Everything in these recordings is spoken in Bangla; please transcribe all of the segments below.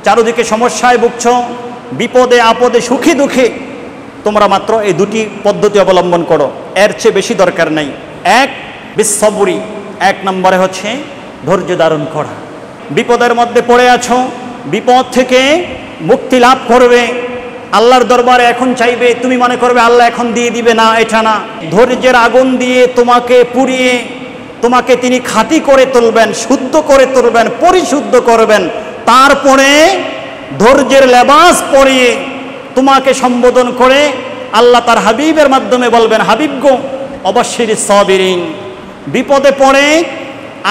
চারদিকে সমস্যায় ভুগছ, বিপদে আপদে সুখে দুঃখে, তোমরা মাত্র এই দুটি পদ্ধতি অবলম্বন করো, এর চেয়ে বেশি দরকার নেই। এক, বিসবরি, এক নম্বরে হচ্ছে ধৈর্য ধারণ করা। বিপদের মধ্যে পড়ে আছো, বিপদ থেকে মুক্তি লাভ করবে, আল্লাহর দরবারে এখন চাইবে, তুমি মনে করবে আল্লাহ এখন দিয়ে দিবে, না, এটা না। ধৈর্যের আগুন দিয়ে তোমাকে পুড়িয়ে তোমাকে তিনি খাঁটি করে তুলবেন, শুদ্ধ করে তুলবেন, পরিশুদ্ধ করবেন। তারপরে ধৈর্যের লেবাস পরিয়ে তোমাকে সম্বোধন করে আল্লাহ তার হাবিবের মাধ্যমে বলবেন, হাবিব গো অবশ্যই সাবিরিন। বিপদে পড়ে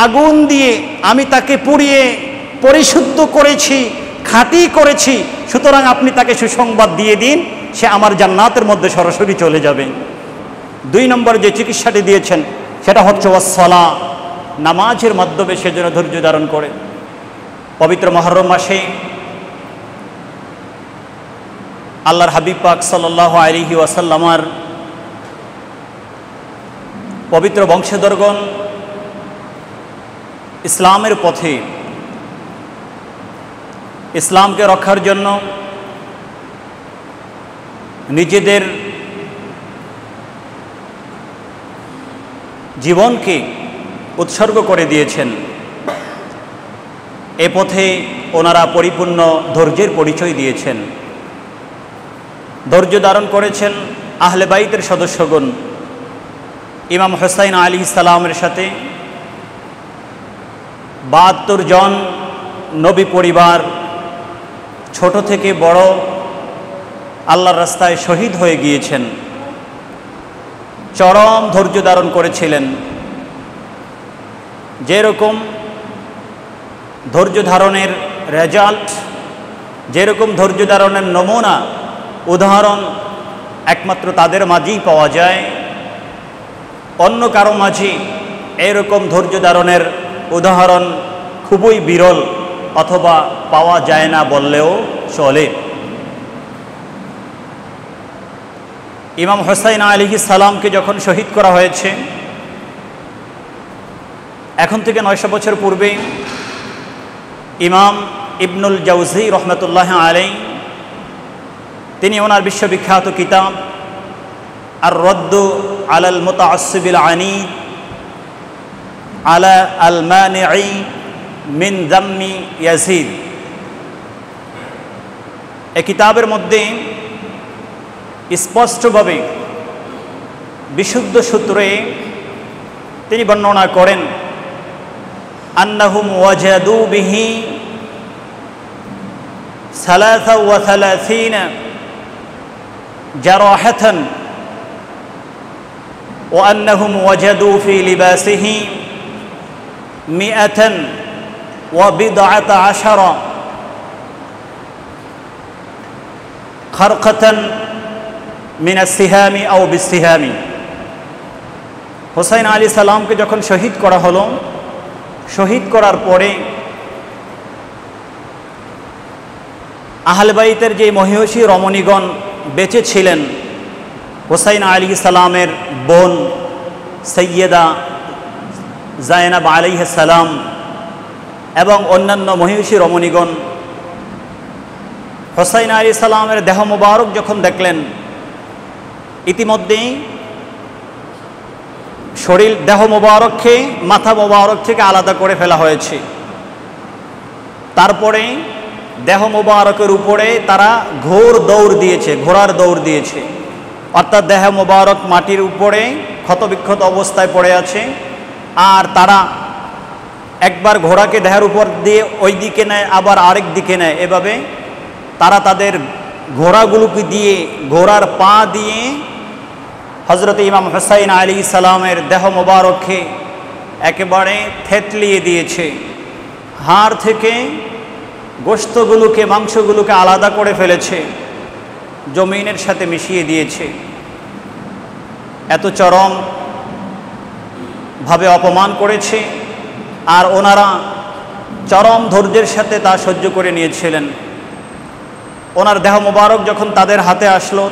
আগুন দিয়ে আমি তাকে পুড়িয়ে পরিশুদ্ধ করেছি, খাঁটি করেছি, সুতরাং আপনি তাকে সুসংবাদ দিয়ে দিন, সে আমার জান্নাতের মধ্যে সরাসরি চলে যাবে। 2 নম্বর যে চিকিৎসাটি দিয়েছেন সেটা হচ্ছে ওয়াসসালা, নামাজের মাধ্যমে সে যেন ধৈর্য ধারণ করে। পবিত্র মুহররম মাসে আল্লাহর হাবিব পাক সাল্লাল্লাহু আলাইহি ওয়াসাল্লামার পবিত্র বংশধরগণ ইসলামের পথে, ইসলামকে রক্ষার জন্য নিজেদের জীবনকে উৎসর্গ করে দিয়েছেন। এ পথে ওনারা পরিপূর্ণ ধৈর্যের পরিচয় দিয়েছেন। ধৈর্য ধারণ করেছেন আহলে বাইতের সদস্যগণ। ইমাম হুসাইন আলাইহিস সালামের সাথে 72 জন নবী পরিবার ছোট থেকে বড় আল্লাহর রাস্তায় শহীদ হয়ে গিয়েছেন। চরম ধৈর্য ধারণ করেছিলেন। যেরকম ধৈর্য ধারণের রেজাল্ট, যেরকম ধৈর্য ধারণের নমুনা, উদাহরণ একমাত্র তাদের মাঝেই পাওয়া যায়, অন্য কারো মাঝে এরকম ধৈর্য ধারণের উদাহরণ খুবই বিরল অথবা পাওয়া যায় না বললেও চলে। ইমাম হুসাইন আলাইহিস সালামকে যখন শহীদ করা হয়েছে, এখন থেকে 900 বছর পূর্বে ইমাম ইবনুল জাওজি রহমতুল্লাহ আলাইহি তিনি ওনার বিশ্ববিখ্যাত কিতাব আর রদ্দু আলাল মুতাআসসিবিল আনীদ আলা আল মানিঈ মিন যাম্মি ইয়াজিদ, এই কিতাবের মধ্যে স্পষ্টভাবে বিশুদ্ধ সূত্রে তিনি বর্ণনা করেন, আন্নাহুম ওয়াজাদু বিহি 33 জারাহাতান ওয়া আন্নাহুম ওয়াজাদু ফি লিবাসিহি 117 খারকাতান মিন আসসিহামি আও বিসসিহামি। হুসাইন আলাইহিস সালামকে যখন শহীদ করা হলো, শহীদ করার পরে আহলে বাইতের যে মহিষী রমণীগণ বেঁচে ছিলেন, হুসাইন আলাইহিস সালামের বোন সৈয়দা জায়নাব আলাইহিস সালাম এবং অন্যান্য মহিষী রমণীগণ হুসাইন আলাইহিস সালামের দেহ মোবারক যখন দেখলেন, ইতিমধ্যেই শরীর দেহ মোবারককে মাথা মোবারক থেকে আলাদা করে ফেলা হয়েছে। তারপরে দেহ মোবারকের উপরে তারা ঘোড়ার দৌড় দিয়েছে, অর্থাৎ দেহ মোবারক মাটির উপরে ক্ষতবিক্ষত অবস্থায় পড়ে আছে, আর তারা একবার ঘোড়াকে দেহের উপর দিয়ে ওই দিকে নেয়, আবার আরেক দিকে নেয়। এভাবে তারা তাদের ঘোড়াগুলোকে দিয়ে, ঘোড়ার পা দিয়ে হযরত ইমাম হুসাইন আলাইহিস সালামের দেহ মোবারককে একেবারে থেতলিয়ে দিয়েছে। হাড় থেকে গোশতগুলোকে, মাংসগুলোকে আলাদা করে ফেলেছে, জমিনের সাথে মিশিয়ে দিয়েছে। এত চরম ভাবে অপমান করেছে, আর ওনারা চরম ধৈর্যের সাথে তা সহ্য করে নিয়েছিলেন। ওনার দেহ মোবারক যখন তাদের হাতে আসলো,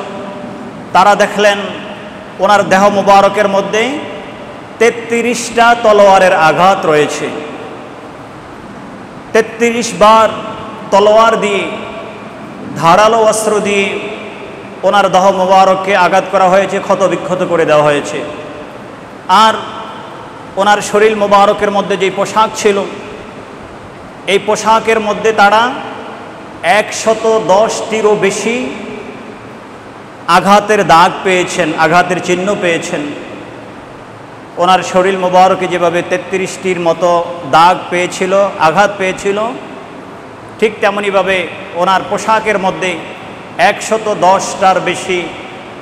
তারা দেখলেন ওনার দেহ মোবারকের মধ্যে 33টা তলোয়ারের আঘাত রয়েছে। 33 বার তলোয়ার দিয়ে, ধারালো অস্ত্র দিয়ে ওনার দেহ মোবারককে আঘাত করা হয়েছে, ক্ষত বিক্ষত করে দেওয়া হয়েছে। আর ওনার শরীর মোবারকের মধ্যে যে পোশাক ছিল, এই পোশাকের মধ্যে তারা 110টিরও বেশি আঘাতের দাগ পেয়েছেন, আঘাতের চিহ্ন পেয়েছেন। ওনার শরীর মোবারকে যেভাবে 33টির মতো দাগ পেয়েছিল, আঘাত পেয়েছিল, ঠিক তেমনইভাবে ওনার পোশাকের মধ্যে 110টার বেশি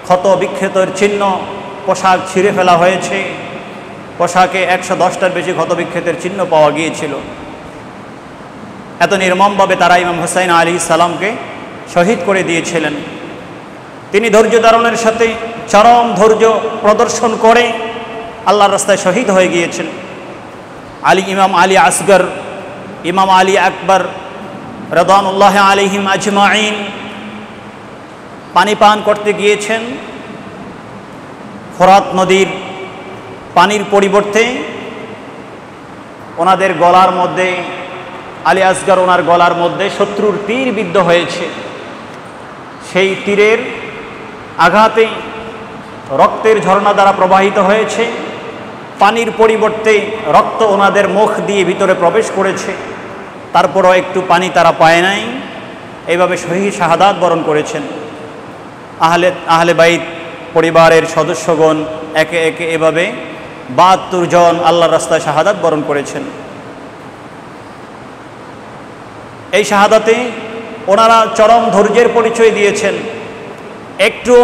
ক্ষত বিক্ষতর চিহ্ন, পোশাক ছিঁড়ে ফেলা হয়েছে, পোশাকে 110টার বেশি ক্ষত বিক্ষতের চিহ্ন পাওয়া গিয়েছিল। এত নির্মমভাবে তারা ইমাম হুসাইন আলাইহিস সালামকে শহীদ করে দিয়েছিলেন। তিনি ধৈর্য ধারণের সাথে চরম ধৈর্য প্রদর্শন করে আল্লাহর রাস্তায় শহীদ হয়ে গিয়েছেন। ইমাম আলী আসগর, ইমাম আলী আকবর রিদওয়ানুল্লাহি আলাইহিম আজমাইন পানি পান করতে গিয়েছেন। ফোরাত নদীর পানির পরিবর্তে ওনাদের গলার মধ্যে, আলী আসগর ওনার গলার মধ্যে শত্রুর তীর বিদ্ধ হয়েছে। সেই তীরের আঘাতে রক্তের ঝর্ণা দ্বারা প্রবাহিত হয়েছে। পানির পরিবর্তে রক্ত ওনাদের মুখ দিয়ে ভিতরে প্রবেশ করেছে। তারপরও একটু পানি তারা পায় নাই। এইভাবে শহীদ শাহাদাত বরণ করেছেন। আহলে বাইত পরিবারের সদস্যগণ একে একে এভাবে 72 জন আল্লাহর রাস্তায় শাহাদাত বরণ করেছেন। এই শাহাদাতে ওনারা চরম ধৈর্যের পরিচয় দিয়েছেন। একটু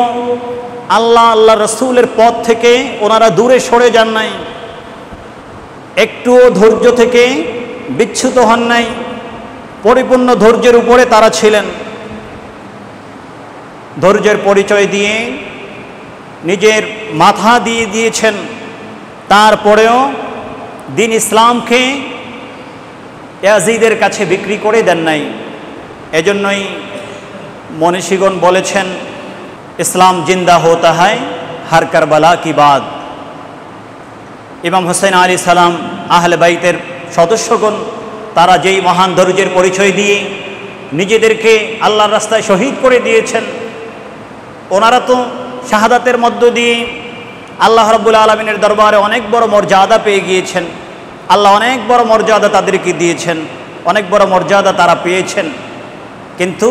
আল্লাহ রসুলের পথ থেকে ওনারা দূরে সরে যান নাই, একটুও ধৈর্য থেকে বিচ্যুত হন নাই, পরিপূর্ণ ধৈর্যের উপরে তারা ছিলেন। ধৈর্যের পরিচয় দিয়ে নিজের মাথা দিয়ে দিয়েছেন। তারপরেও দিন ইসলামকে ইয়াজিদের কাছে বিক্রি করে দেন নাই। এজন্যই মনীষীগণ বলেছেন, ইসলাম জিন্দা হোতা হয় হর কারবালা কি বাদ। ইমাম হুসাইন আলাইহিস সালাম আহলে বাইতের সদস্যগণ তারা যেই মহান ধৈর্যের পরিচয় দিয়ে নিজেদেরকে আল্লাহর রাস্তায় শহীদ করে দিয়েছেন, ওনারা তো শাহাদাতের মধ্য দিয়ে আল্লাহ রাব্বুল আলামিনের দরবারে অনেক বড় মর্যাদা পেয়ে গিয়েছেন। আল্লাহ অনেক বড় মর্যাদা তাদেরকে দিয়েছেন, অনেক বড় মর্যাদা তারা পেয়েছেন। কিন্তু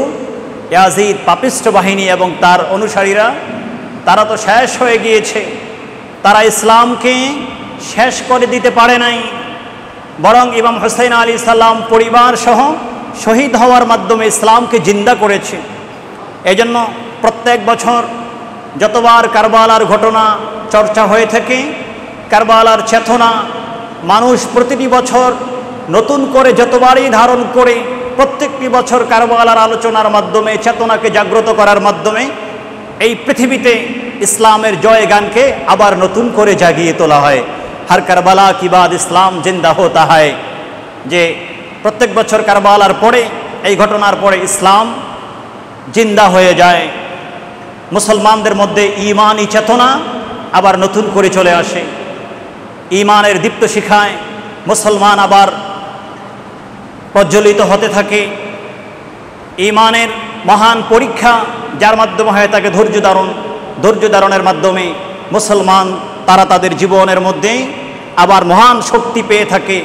ইয়াজিদ পাপিষ্ঠ বাহিনী এবং তার অনুসারীরা তারা তো শেষ হয়ে গিয়েছে। তারা ইসলামকে শেষ করে দিতে পারে নাই, বরং ইমাম হুসাইন আলাইহিস সালাম পরিবার সহ শহীদ হওয়ার মাধ্যমে ইসলামকে জিন্দা করেছে। এজন্য প্রত্যেক বছর যতবার কারবালার ঘটনা চর্চা হয়ে থাকে, কারবালার চেতনা মানুষ প্রতিটি বছর নতুন করে যতবারই ধারণ করে, প্রত্যেকটি বছর কারবালার আলোচনার মাধ্যমে, চেতনাকে জাগ্রত করার মাধ্যমে এই পৃথিবীতে ইসলামের জয় গানকে আবার নতুন করে জাগিয়ে তোলা হয়। হর কারবালা কি বাদ ইসলাম জিন্দা হোতা হয়, যে প্রত্যেক বছর কারবালার পরে, এই ঘটনার পরে ইসলাম জিন্দা হয়ে যায়। মুসলমানদের মধ্যে ঈমানি চেতনা আবার নতুন করে চলে আসে। ঈমানের দীপ্ত শিখায় মুসলমান আবার প্রজ্বলিত হতে থাকে। ঈমানের মহান পরীক্ষা যার মাধ্যমে হয় তাকে ধৈর্য ধারণের মাধ্যমে মুসলমান তারা তাদের জীবনের মধ্যে আবার মহান শক্তি পেয়ে থাকে।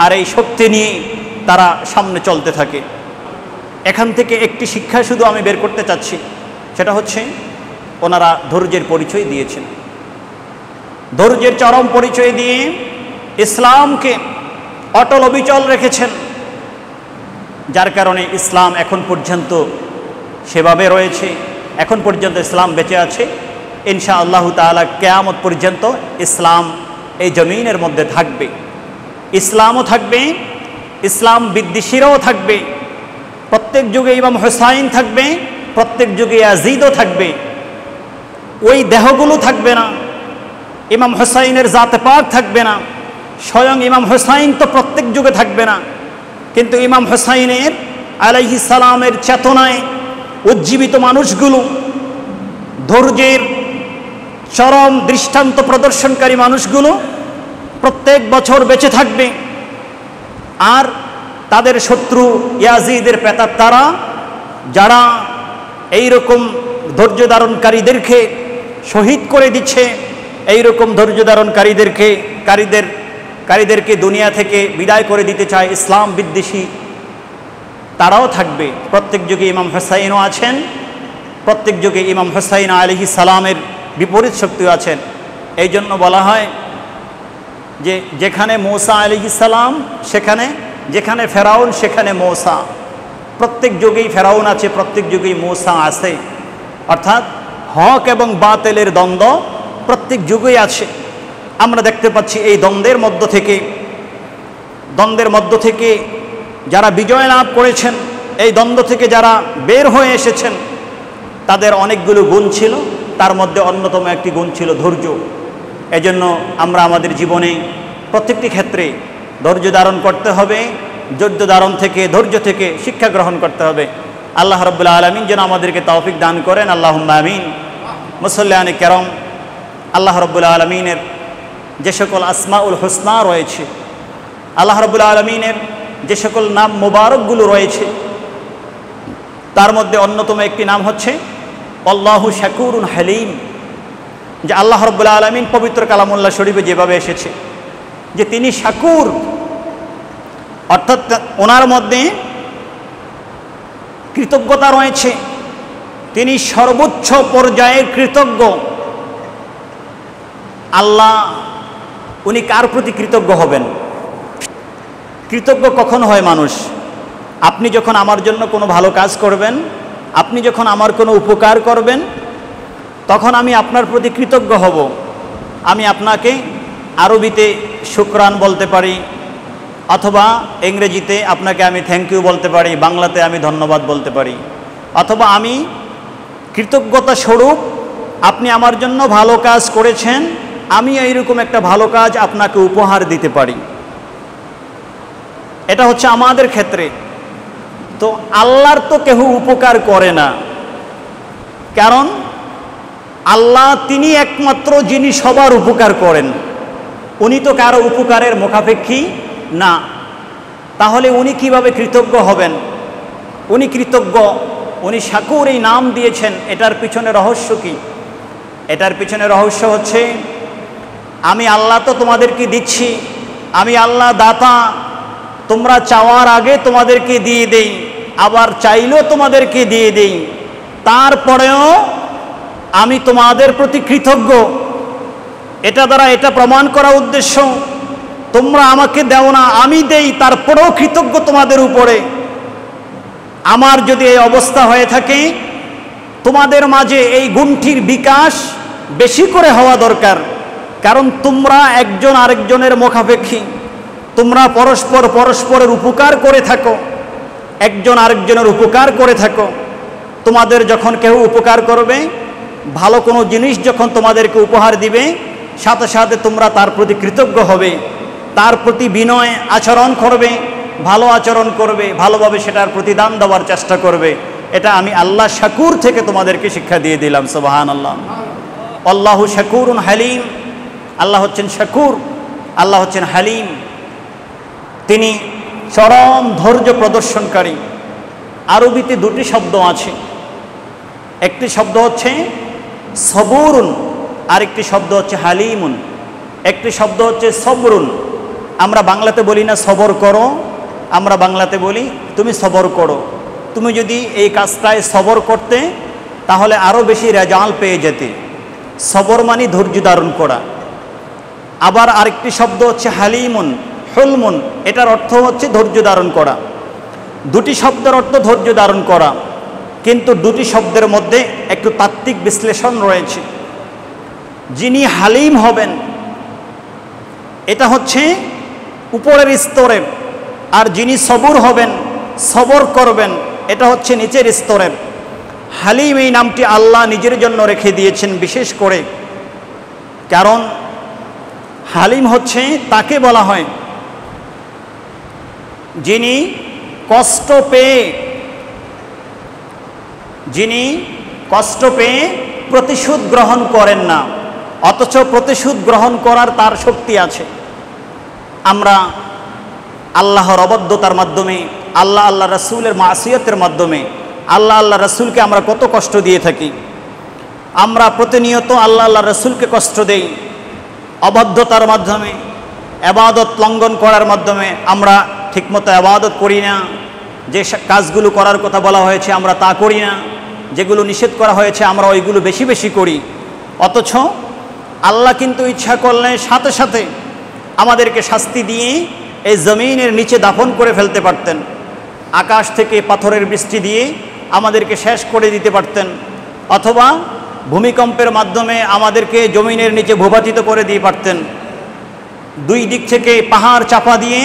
আর এই শক্তি নিয়ে তারা সামনে চলতে থাকে। এখান থেকে একটি শিক্ষা শুধু আমি বের করতে চাচ্ছি, সেটা হচ্ছে ওনারা ধৈর্যের পরিচয় দিয়েছেন। ধৈর্যের চরম পরিচয় দিয়ে ইসলামকে অটল অবিচল রেখেছেন, যার কারণে ইসলাম এখন পর্যন্ত সেভাবে রয়েছে। এখন পর্যন্ত ইসলাম বেঁচে আছে। ইনশাআল্লাহু তাআলা কিয়ামত পর্যন্ত ইসলাম এই জমিনের মধ্যে থাকবে। ইসলামও থাকবে, ইসলাম বিদ্বেষীরাও থাকবে। প্রত্যেক যুগে ইমাম হুসাইন থাকবে, প্রত্যেক যুগে ইয়াজিদও থাকবে। ওই দেহগুলো থাকবে না, ইমাম হুসাইনের জাতে পাক থাকবে না, স্বয়ং ইমাম হুসাইন তো প্রত্যেক যুগে থাকবে না। কিন্তু ইমাম হুসাইনের আলাইহিস সালামের চেতনায় উজ্জীবিত মানুষগুলো, ধৈর্যের চরম দৃষ্টান্ত প্রদর্শনকারী মানুষগুলো প্রত্যেক বছর বেঁচে থাকবে। আর তাদের শত্রু ইয়াজিদের প্রেতাত্মারা যারা এই রকম ধৈর্য ধারণকারীদেরকে শহীদ করে দিচ্ছে, এই রকম ধৈর্য ধারণকারীদেরকে দুনিয়া থেকে বিদায় করে দিতে চায় ইসলাম বিদ্বেষী, তারাও থাকবে। প্রত্যেক যুগে ইমাম হুসাইনও আছেন, প্রত্যেক যুগে ইমাম হুসাইন আলাইহিস সালামের বিপরীত শক্তিও আছেন। এই জন্য বলা হয় যে যেখানে মূসা আলাইহিস সালাম যেখানে ফেরাউন সেখানে মূসা। প্রত্যেক যুগেই ফেরাউন আছে, প্রত্যেক যুগেই মূসা আছে। অর্থাৎ হক এবং বাতিলের দ্বন্দ্ব প্রত্যেক যুগেই আছে। আমরা দেখতে পাচ্ছি এই দ্বন্দ্বের মধ্য থেকে যারা বিজয় লাভ করেছেন, এই দ্বন্দ্ব থেকে যারা বের হয়ে এসেছেন, তাদের অনেকগুলো গুণ ছিল, তার মধ্যে অন্যতম একটি গুণ ছিল ধৈর্য। এজন্য আমরা আমাদের জীবনে প্রত্যেকটি ক্ষেত্রে ধৈর্য ধারণ করতে হবে, ধৈর্য থেকে শিক্ষা গ্রহণ করতে হবে। আল্লাহ রাব্বুল আলামিন যেন আমাদেরকে তৌফিক দান করেন, আল্লাহুম্মা আমিন। মুসল্লিয়ানে কেরাম, আল্লাহ রাব্বুল আলামিনের যে সকল আসমাউল হুসনা রয়েছে, আল্লাহ রাব্বুল আলামিনের যে সকল নাম মুবারকগুলো রয়েছে, তার মধ্যে অন্যতম একটি নাম হচ্ছে আল্লাহু শাকুরুন হালিম। যে আল্লাহ রাব্বুল আলামিন পবিত্র কালামুল্লাহ শরীফে যেভাবে এসেছে যে তিনি শাকুর, অর্থাৎ ওনার মধ্যে কৃতজ্ঞতা রয়েছে, তিনি সর্বোচ্চ পর্যায়ের কৃতজ্ঞ। আল্লাহ উনি কার প্রতি কৃতজ্ঞ হবেন? কৃতজ্ঞ কখন হয় মানুষ? আপনি যখন আমার জন্য কোনো ভালো কাজ করবেন, আপনি যখন আমার কোনো উপকার করবেন, তখন আমি আপনার প্রতি কৃতজ্ঞ হব। আমি আপনাকে আরবিতে শুকরান বলতে পারি, অথবা ইংরেজিতে আপনাকে আমি থ্যাংক ইউ বলতে পারি, বাংলাতে আমি ধন্যবাদ বলতে পারি, অথবা আমি কৃতজ্ঞতা স্বরূপ আপনি আমার জন্য ভালো কাজ করেছেন, আমি এইরকম একটা ভালো কাজ আপনাকে উপহার দিতে পারি। এটা হচ্ছে আমাদের ক্ষেত্রে। তো আল্লাহর তো কেউ উপকার করে না, কারণ আল্লাহ তিনি একমাত্র যিনি সবার উপকার করেন। উনি তো কারো উপকারের মুখাপেক্ষী না, তাহলে উনি কিভাবে কৃতজ্ঞ হবেন? উনি কৃতজ্ঞ, উনি শাকুর এই নাম দিয়েছেন, এটার পিছনে রহস্য কি? এটার পিছনে রহস্য হচ্ছে আমি আল্লাহ তো তোমাদেরকে দিচ্ছি, আমি আল্লাহ দাতা, তোমরা চাওয়ার আগে তোমাদেরকে দিয়ে দেই, আবার চাইলেও তোমাদেরকে দিয়ে দেই, তারপরেও আমি তোমাদের প্রতি কৃতজ্ঞ। এটা দ্বারা এটা প্রমাণ করা উদ্দেশ্য, তোমরা আমাকে দাও না, আমি দেই, তারপরেও কৃতজ্ঞ তোমাদের উপরে। আমার যদি এই অবস্থা হয়ে থাকে, তোমাদের মাঝে এই গুণটির বিকাশ বেশি করে হওয়া দরকার, কারণ তোমরা একজন আরেকজনের মুখাপেক্ষী, তোমরা পরস্পরের উপকার করে থাকো, একজন আরেকজনের উপকার করে থাকো। তোমাদের যখন কেউ উপকার করবে, ভালো কোনো জিনিস যখন তোমাদেরকে উপহার দিবে, সাথে সাথে তোমরা তার প্রতি কৃতজ্ঞ হবে, তার প্রতি বিনয় আচরণ করবে, ভালো আচরণ করবে, ভালোভাবে সেটার প্রতিদান দেওয়ার চেষ্টা করবে। এটা আমি আল্লাহ শাকুর থেকে তোমাদেরকে শিক্ষা দিয়ে দিলাম। সুবহানাল্লাহ। আল্লাহু শাকুরুন হালিম। আল্লাহ হচ্ছেন শাকুর, আল্লাহ হচ্ছেন হালিম, তিনি চরম ধৈর্য প্রদর্শনকারী। আরবিতে দুটি শব্দ আছে, একটি শব্দ হচ্ছে সবুরুন, আরেকটি শব্দ হচ্ছে হালিমুন। একটি শব্দ হচ্ছে সবরুন। আমরা বাংলাতে বলি না সবর করো, আমরা বাংলাতে বলি তুমি সবর করো। তুমি যদি এই কাজটায় সবর করতে, তাহলে আরও বেশি রেজাল্ট পেয়ে যেতে। সবর মানে ধৈর্য ধারণ করা। আবার আরেকটি শব্দ হচ্ছে হালিমুন, হুলমুন, এটার অর্থ হচ্ছে ধৈর্য ধারণ করা। দুটি শব্দের অর্থ ধৈর্য ধারণ করা, কিন্তু দুটি শব্দের মধ্যে একটু তাত্ত্বিক বিশ্লেষণ রয়েছে। যিনি হালিম হবেন, এটা হচ্ছে উপরের স্তরের, আর যিনি সবুর হবেন, সবর করবেন, এটা হচ্ছে নিচের স্তরের। হালিম এই নামটি আল্লাহ নিজের জন্য রেখে দিয়েছেন বিশেষ করে, কারণ হালিম হচ্ছে তাকে বলা হয় যিনি কষ্ট পেয়ে প্রতিশোধ গ্রহণ করেন না, অথচ প্রতিশোধ গ্রহণ করার তার শক্তি আছে। আমরা আল্লাহর অবাধ্যতার মাধ্যমে, আল্লাহ আল্লাহ রাসূলের মাসিয়তের মাধ্যমে আল্লাহ আল্লাহ রাসূলকে আমরা কত কষ্ট দিয়ে থাকি। আমরা প্রতিনিয়ত আল্লাহ আল্লাহ রাসূলকে কষ্ট দেই অবাধ্যতার মাধ্যমে, ইবাদত লঙ্ঘন করার মাধ্যমে। আমরা ঠিকমতো ইবাদত করি না, যে কাজগুলো করার কথা বলা হয়েছে আমরা তা করি না, যেগুলো নিষেধ করা হয়েছে আমরা ওইগুলো বেশি বেশি করি। অথচ আল্লাহ কিন্তু ইচ্ছা করলে সাথে সাথে আমাদেরকে শাস্তি দিয়ে এই জমিনের নিচে দাফন করে ফেলতে পারতেন, আকাশ থেকে পাথরের বৃষ্টি দিয়ে আমাদেরকে শেষ করে দিতে পারতেন, অথবা ভূমিকম্পের মাধ্যমে আমাদেরকে জমিনের নিচে ভূপাতিত করে দিয়ে পারতেন। দুই দিক থেকে পাহাড় চাপা দিয়ে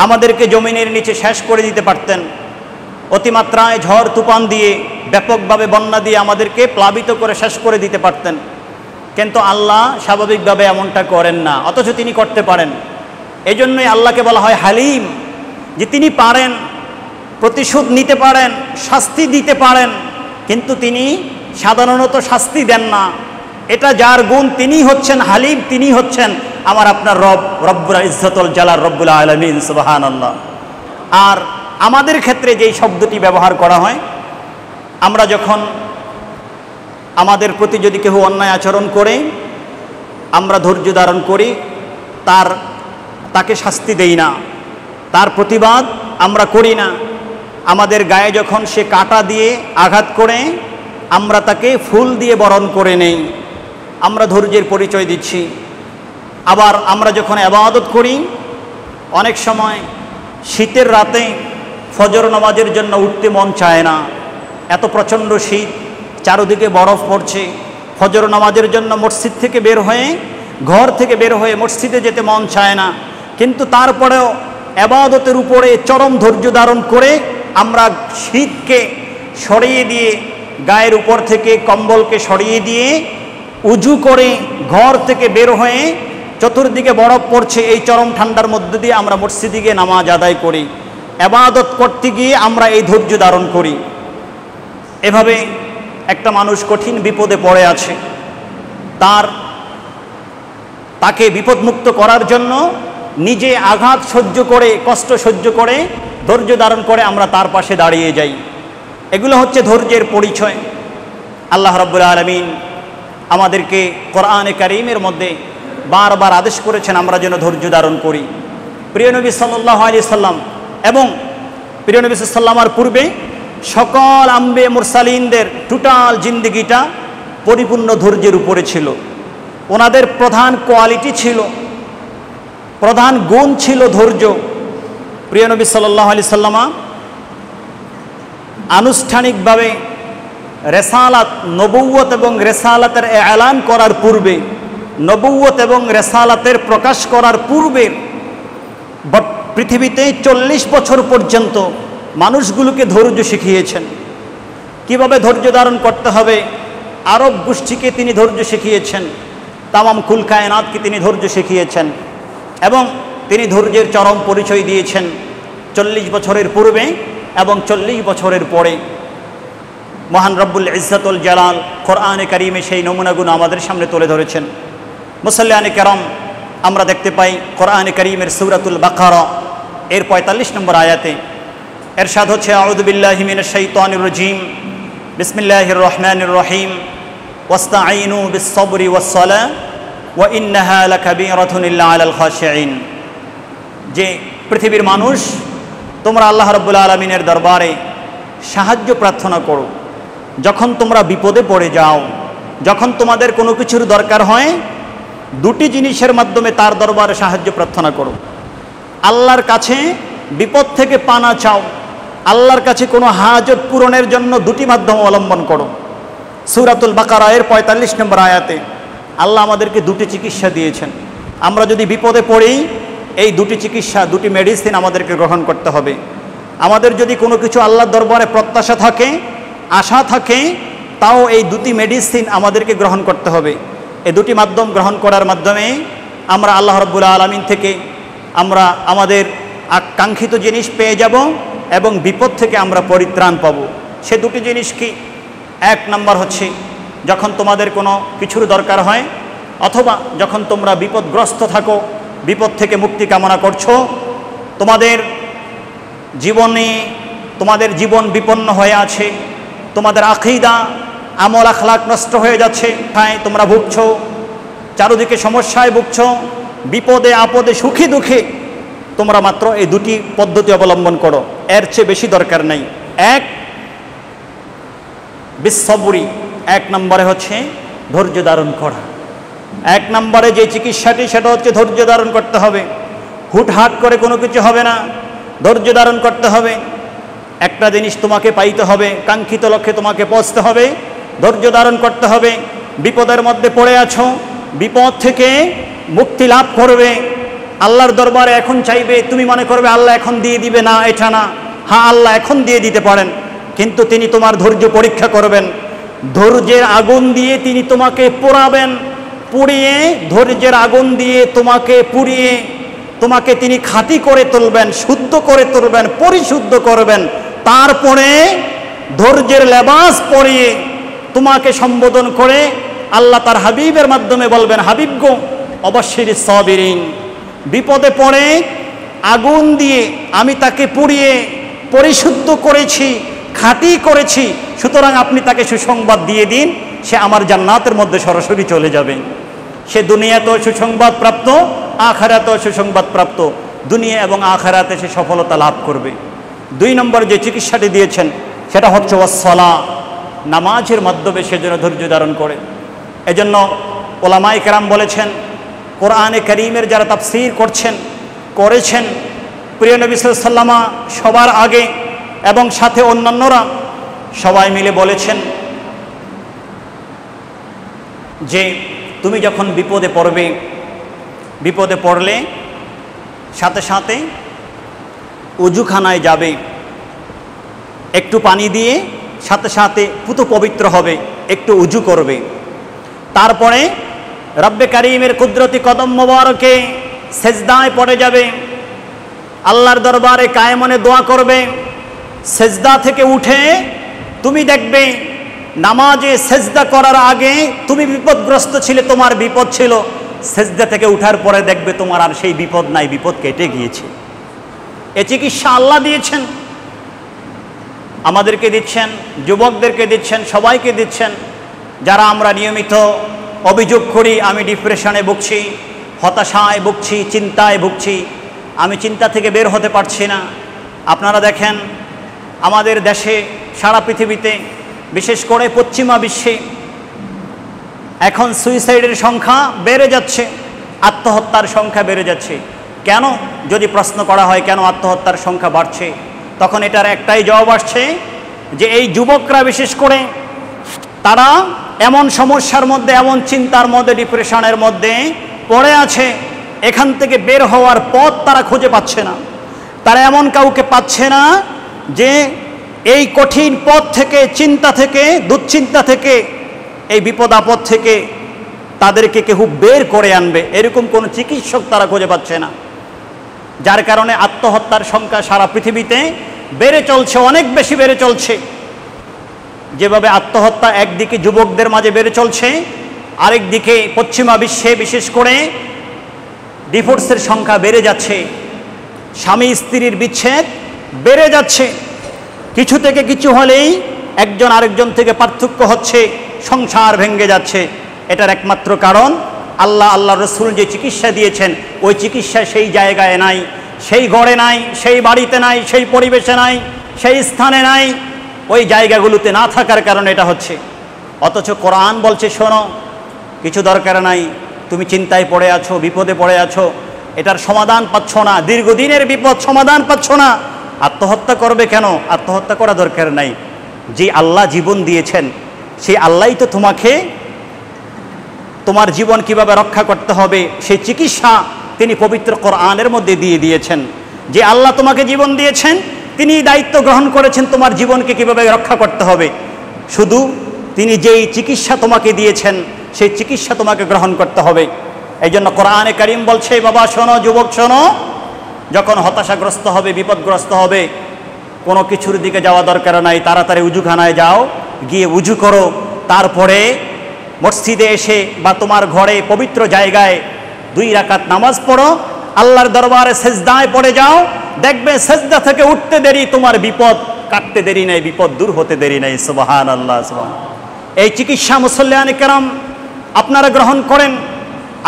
আমাদেরকে জমিনের নিচে শেষ করে দিতে পারতেন। অতিমাত্রায় ঝড় তুফান দিয়ে, ব্যাপকভাবে বন্যা দিয়ে আমাদেরকে প্লাবিত করে শেষ করে দিতে পারতেন। কিন্তু আল্লাহ স্বাভাবিকভাবে এমনটা করেন না, অথচ তিনি করতে পারেন। এই জন্যই আল্লাহকে বলা হয় হালিম, যে তিনি পারেন, প্রতিশোধ নিতে পারেন, শাস্তি দিতে পারেন, কিন্তু তিনি সাধারণত শাস্তি দেন না। এটা যার গুণ, তিনি হচ্ছেন হালিম, তিনি হচ্ছেন আমার আপনার রব, রব্বুল ইজ্জতুল জালাল, রব্বুল আলামিন, সুবহানাল্লাহ। আর আমাদের ক্ষেত্রে যেই শব্দটি ব্যবহার করা হয়, আমরা যখন আমাদের প্রতি যদি কেউ অন্যায় আচরণ করে আমরা ধৈর্য ধারণ করি, তাকে শাস্তি দেই না, তার প্রতিবাদ আমরা করি না। আমাদের গায়ে যখন সে কাঁটা দিয়ে আঘাত করে আমরা তাকে ফুল দিয়ে বরণ করে নেই, আমরা ধৈর্যের পরিচয় দিচ্ছি। আবার আমরা যখন ইবাদত করি, অনেক সময় শীতের রাতে ফজর নামাজের জন্য উঠতে মন চায় না, এত প্রচণ্ড শীত, চারদিকে বরফ পড়ছে। ফজর নামাজের জন্য মসজিদ থেকে বের হয়ে, ঘর থেকে বের হয়ে মসজিদে যেতে মন চায় না, কিন্তু তারপরেও ইবাদতের উপরে চরম ধৈর্য ধারণ করে আমরা শীতকে সরিয়ে দিয়ে, গায়ের উপর থেকে কম্বলকে সরিয়ে দিয়ে উজু করে ঘর থেকে বের হয়ে, চতুর্দিকে বরফ পড়ছে, এই চরম ঠান্ডার মধ্যে দিয়ে আমরা মসজিদে গিয়ে নামাজ আদায় করি। ইবাদত করতে গিয়ে আমরা এই ধৈর্য ধারণ করি। এভাবে একটা মানুষ কঠিন বিপদে পড়ে আছে, তাকে বিপদমুক্ত করার জন্য নিজে আঘাত সহ্য করে, কষ্ট সহ্য করে, ধৈর্য ধারণ করে আমরা তার পাশে দাঁড়িয়ে যাই। এগুলো হচ্ছে ধৈর্যের পরিচয়। আল্লাহ রাব্বুল আলামিন আমাদেরকে কোরআনে কারীমের মধ্যে বারবার আদেশ করেছেন আমরা যেন ধৈর্য ধারণ করি। প্রিয় নবী সাল্লাল্লাহু আলাইহি সাল্লাম এবং প্রিয় নবী সাল্লাল্লাহু আলাইহি সাল্লামের পূর্বে সকল আম্বিয়া মুরসালিনদের টোটাল জিন্দেগিটা পরিপূর্ণ ধৈর্যের উপরে ছিল। ওনাদের প্রধান কোয়ালিটি ছিল, প্রধান গুণ ছিল ধৈর্য। প্রিয় নবী সাল্লাল্লাহু আলাইহি সাল্লাম আনুষ্ঠানিকভাবে রেসালাত, নবুয়ত এবং রেসালাতের এলান করার পূর্বে, নবুয়ত এবং রেসালাতের প্রকাশ করার পূর্বে পৃথিবীতে 40 বছর পর্যন্ত মানুষগুলোকে ধৈর্য শিখিয়েছেন। কিভাবে ধৈর্য ধারণ করতে হবে আরব গোষ্ঠীকে তিনি ধৈর্য শিখিয়েছেন, তামাম কুল কায়নাতকে তিনি ধৈর্য শিখিয়েছেন, এবং তিনি ধৈর্যের চরম পরিচয় দিয়েছেন 40 বছরের পূর্বে এবং 40 বছরের পরে। মহান রব্বুল ইজ্জতুল জালাল কোরআনে কারীমে সেই নমুনাগুলো আমাদের সামনে তুলে ধরেছেন। মুসল্লিয়ানে কেরাম, আমরা দেখতে পাই কোরআনে কারীমের সূরাতুল বাকারা এর 45 নম্বর আয়াতে এরশাদ হচ্ছে, আউযু বিল্লাহি মিনাশ শাইতানির রাজীম, বিসমিল্লাহির রহমানির রহিম, ওয়াস্তাঈনু বিস-সাবরি ওয়াস-সালাহ ওয়া ইন্নাহা লাকাবীরাতুন ইল্লা আলাল খাশিঈন। যে পৃথিবীর মানুষ, তোমরা আল্লাহ রাব্বুল আলামিনের দরবারে সাহায্য প্রার্থনা করো। যখন তোমরা বিপদে পড়ে যাও, যখন তোমাদের কোনো কিছুর দরকার হয়, দুটি জিনিসের মাধ্যমে তার দরবারে সাহায্য প্রার্থনা করো। আল্লাহর কাছে বিপদ থেকে পানা চাও, আল্লাহর কাছে কোনো হাজত পূরণের জন্য দুটি মাধ্যম অবলম্বন করো। সূরাতুল বাকারা এর 45 নম্বর আয়াতে আল্লাহ আমাদেরকে দুটি চিকিৎসা দিয়েছেন। আমরা যদি বিপদে পড়ি, এই দুটি চিকিৎসা, দুটি মেডিসিন আমাদেরকে গ্রহণ করতে হবে। আমাদের যদি কোনো কিছু আল্লাহর দরবারে প্রত্যাশা থাকে, আশা থাকে, তাও এই দুটি মেডিসিন আমাদেরকে গ্রহণ করতে হবে। এই দুটি মাধ্যম গ্রহণ করার মাধ্যমে আমরা আল্লাহ রাব্বুল আলামিন থেকে আমরা আমাদের আকাঙ্ক্ষিত জিনিস পেয়ে যাব এবং বিপদ থেকে আমরা পরিত্রাণ পাব। সে দুটি জিনিস কি? এক নম্বর হচ্ছে, যখন তোমাদের কোনো কিছুর দরকার হয় অথবা যখন তোমরা বিপদগ্রস্ত থাকো, বিপদ থেকে মুক্তি কামনা করছো, তোমাদের জীবনে তোমাদের জীবন বিপন্ন হয়ে আছে, তোমাদের আকীদা আমল আখলাক নষ্ট হয়ে যাচ্ছে, তোমরা ভুগছো, চারদিকে সমস্যায় ভুগছো, বিপদে আপদে সুখে দুঃখে, তোমরা মাত্র এই দুটি পদ্ধতি অবলম্বন করো, এর চেয়ে বেশি দরকার নেই। এক বিসবরি, এক নম্বরে হচ্ছে ধৈর্য ধারণ করা। এক নম্বরে যে চিকিৎসাটি সেটা হচ্ছে ধৈর্য ধারণ করতে হবে। হুটহাট করে কোনো কিছু হবে না, ধৈর্য ধারণ করতে হবে। একটা জিনিস তোমাকে পাইতে হবে, কাঙ্ক্ষিত লক্ষ্যে তোমাকে পৌঁছতে হবে, ধৈর্য ধারণ করতে হবে। বিপদের মধ্যে পড়ে আছো, বিপদ থেকে মুক্তি লাভ করবে, আল্লাহর দরবারে এখন চাইবে, তুমি মনে করবে আল্লাহ এখন দিয়ে দিবে, না এটা না, হ্যাঁ আল্লাহ এখন দিয়ে দিতে পারেন, কিন্তু তিনি তোমার ধৈর্য পরীক্ষা করবেন, ধৈর্যের আগুন দিয়ে তিনি তোমাকে পোড়াবেন, পুড়িয়ে ধৈর্যের আগুন দিয়ে তোমাকে পুড়িয়ে তোমাকে তিনি খাঁটি করে তুলবেন, শুদ্ধ করে তুলবেন, পরিশুদ্ধ করবেন, তারপরে ধৈর্যের লেবাস পরিয়ে তোমাকে সম্বোধন করে আল্লাহ তার হাবিবের মাধ্যমে বলবেন, হাবিব গো অবশ্যই সাবিরিন, বিপদে পড়ে আগুন দিয়ে আমি তাকে পুড়িয়ে পরিশুদ্ধ করেছি, খাঁটি করেছি, সুতরাং আপনি তাকে সুসংবাদ দিয়ে দিন, সে আমার জান্নাতের মধ্যে সরাসরি চলে যাবে। সে দুনিয়াতেও সুসংবাদ প্রাপ্ত, আখিরাতেও সুসংবাদ প্রাপ্ত, দুনিয়া এবং আখিরাতে সে সফলতা লাভ করবে। দুই নম্বর যে চিকিৎসাটি দিয়েছেন সেটা হচ্ছে ওয়াসসালাহ, নামাজের মাধ্যমে সে যেন ধৈর্য ধারণ করে। এজন্য ওলামায়ে কেরাম বলেছেন, কোরআনে কারীমের যারা তাফসীর করেছেন, প্রিয় নবী সাল্লাল্লাহু আলাইহি ওয়াসাল্লাম সবার আগে এবং সাথে অন্যান্যরা সবাই মিলে বলেছেন যে তুমি যখন বিপদে পড়বে, বিপদে পড়লে সাথে সাথে উজুখানায় যাবে, একটু পানি দিয়ে সাথে সাথে পুত পবিত্র হবে, একটু উজু করবে, তারপরে রব্বে কারীমের কুদরতি কদম মোবারকে সেজদায় পড়ে যাবে, আল্লাহর দরবারে কায়েমনে দোয়া করবে। সেজদা থেকে উঠে তুমি দেখবে নামাজে সেজদা করার আগে তুমি বিপদগ্রস্ত ছিলে, তোমার বিপদ ছিল, সেজদা থেকে উঠার পরে দেখবে তোমার আর সেই বিপদ নাই, বিপদ কেটে গিয়েছে। এ চিকিৎসা আল্লাহ দিয়েছেন, আমাদেরকে দিচ্ছেন, যুবকদেরকে দিচ্ছেন, সবাইকে দিচ্ছেন। যারা আমরা নিয়মিত অভিযোগ করি আমি ডিপ্রেশনে ভুগছি, হতাশায় ভুগছি, চিন্তায় ভুগছি, আমি চিন্তা থেকে বের হতে পারছি না। আপনারা দেখেন আমাদের দেশে, সারা পৃথিবীতে, বিশেষ করে পশ্চিমা বিশ্বে এখন সুইসাইডের সংখ্যা বেড়ে যাচ্ছে, আত্মহত্যার সংখ্যা বেড়ে যাচ্ছে। কেন যদি প্রশ্ন করা হয় কেন আত্মহত্যার সংখ্যা বাড়ছে, তখন এটার একটাই জবাব আসছে যে এই যুবকরা বিশেষ করে তারা এমন সমস্যার মধ্যে, এমন চিন্তার মধ্যে, ডিপ্রেশনের মধ্যে পড়ে আছে, এখান থেকে বের হওয়ার পথ তারা খুঁজে পাচ্ছে না। তারা এমন কাউকে পাচ্ছে না যে এই কঠিন পথ থেকে, চিন্তা থেকে, দুশ্চিন্তা থেকে, এই বিপদ আপদ থেকে তাদেরকে কেউ বের করে আনবে, এরকম কোনো চিকিৎসক তারা খুঁজে পাচ্ছে না। যার কারণে আত্মহত্যার সংখ্যা সারা পৃথিবীতে বেড়ে চলছে, অনেক বেশি বেড়ে চলছে। যেভাবে আত্মহত্যা একদিকে যুবকদের মাঝে বেড়ে চলছে, আরেক দিকে পশ্চিমা বিশ্বে বিশেষ করে ডিভোর্সের সংখ্যা বেড়ে যাচ্ছে, স্বামী স্ত্রীর বিচ্ছেদ বেড়ে যাচ্ছে। কিছু থেকে কিছু হলেই একজন আরেকজন থেকে পার্থক্য হচ্ছে, সংসার ভেঙে যাচ্ছে। এটার একমাত্র কারণ আল্লাহ রসুল যে চিকিৎসা দিয়েছেন ওই চিকিৎসা সেই জায়গায় নাই, সেই ঘরে নাই, সেই বাড়িতে নাই, সেই পরিবেশে নাই, সেই স্থানে নাই, ওই জায়গাগুলোতে না থাকার কারণে এটা হচ্ছে। অথচ কোরআন বলছে শোনো, কিছু দরকার নাই, তুমি চিন্তায় পড়ে আছো, বিপদে পড়ে আছো, এটার সমাধান পাচ্ছ না, দীর্ঘদিনের বিপদ সমাধান পাচ্ছ না, আত্মহত্যা করবে কেন? আত্মহত্যা করা দরকার নাই। যে আল্লাহ জীবন দিয়েছেন সেই আল্লাহই তো তোমাকে তোমার জীবন কিভাবে রক্ষা করতে হবে সেই চিকিৎসা তিনি পবিত্র কোরআনের মধ্যে দিয়ে দিয়েছেন। যে আল্লাহ তোমাকে জীবন দিয়েছেন তিনি দায়িত্ব গ্রহণ করেছেন তোমার জীবনকে কিভাবে রক্ষা করতে হবে। শুধু তিনি যেই চিকিৎসা তোমাকে দিয়েছেন সেই চিকিৎসা তোমাকে গ্রহণ করতে হবে। এই জন্য কোরআনে কারীম বলছে, বাবা শোনো, যুবক শোনো, যখন হতাশাগ্রস্ত হবে, বিপদগ্রস্ত হবে, কোনো কিছুর দিকে যাওয়া দরকার নাই, তাড়াতাড়ি উজুখানায় যাও, গিয়ে উজু করো, তারপরে মসজিদে এসে বা তোমার ঘরে পবিত্র জায়গায় 2 রাকাত নামাজ পড়ো, আল্লাহর দরবারে সেজদায় পড়ে যাও, দেখবে সেজদা থেকে উঠতে দেরি তোমার বিপদ কাটতে দেরি নাই, বিপদ দূর হতে দেরি নাই। সুবহানাল্লাহ, সুবহানাল্লাহ। এই চিকিৎসা মুসল্লিয়ানে কেরাম আপনারা গ্রহণ করেন।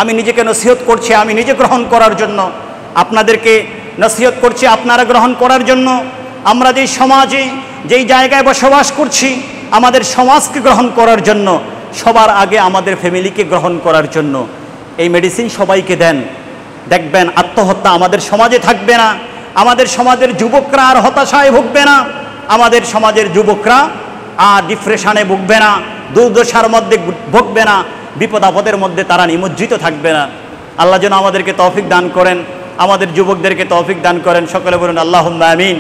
আমি নিজেকে নসিহত করছি, আমি নিজে গ্রহণ করার জন্য, আপনাদেরকে নসিহত করছি আপনারা গ্রহণ করার জন্য। আমরা যেই সমাজে যেই জায়গায় বসবাস করছি, আমাদের সমাজকে গ্রহণ করার জন্য, সবার আগে আমাদের ফ্যামিলিকে গ্রহণ করার জন্য এই মেডিসিন সবাইকে দেন। দেখবেন আত্মহত্যা আমাদের সমাজে থাকবে না, আমাদের সমাজের যুবকরা আর হতাশায় ভুগবে না, আমাদের সমাজের যুবকরা আর ডিপ্রেশনে ভুগবে না, দুর্দশার মধ্যে ভুগবে না, বিপদ আপদের মধ্যে তারা নিমজ্জিত থাকবে না। আল্লাহ যেন আমাদেরকে তৌফিক দান করেন, আমাদের যুবকদেরকে তৌফিক দান করেন। সকলে বলুন আল্লাহুম্মা আমিন।